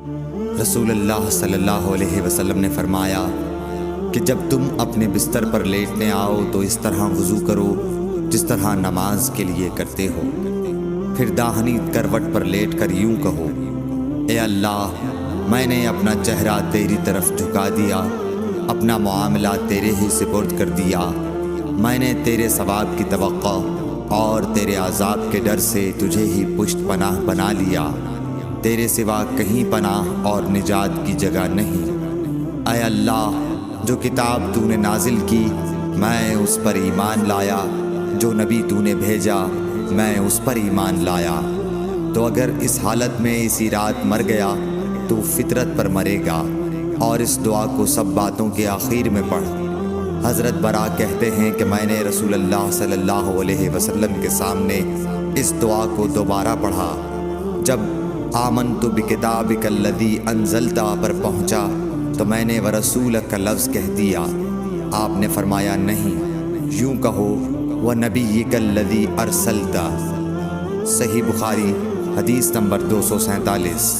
رسول اللہ صلی اللہ علیہ وسلم نے فرمایا کہ جب تم اپنے بستر پر لیٹنے آؤ تو اس طرح وضو کرو جس طرح نماز کے لیے کرتے ہو، پھر داہنی کروٹ پر لیٹ کر یوں کہو: اے اللہ، میں نے اپنا چہرہ تیری طرف جھکا دیا، اپنا معاملہ تیرے ہی سپرد کر دیا، میں نے تیرے ثواب کی توقع اور تیرے عذاب کے ڈر سے تجھے ہی پشت پناہ بنا لیا، تیرے سوا کہیں پناہ اور نجات کی جگہ نہیں۔ اے اللہ، جو کتاب تو نے نازل کی میں اس پر ایمان لایا، جو نبی تو نے بھیجا میں اس پر ایمان لایا، تو اگر اس حالت میں اسی رات مر گیا تو فطرت پر مرے گا، اور اس دعا کو سب باتوں کے آخر میں پڑھ۔ حضرت برا کہتے ہیں کہ میں نے رسول اللہ صلی اللہ علیہ وسلم کے سامنے اس دعا کو دوبارہ پڑھا۔ جب آمنت بکتابک الذی انزلت پر پہنچا تو میں نے ورسولک کا لفظ کہہ دیا۔ آپ نے فرمایا نہیں، یوں کہو ونبیک الذی ارسلت۔ صحیح بخاری حدیث نمبر 247۔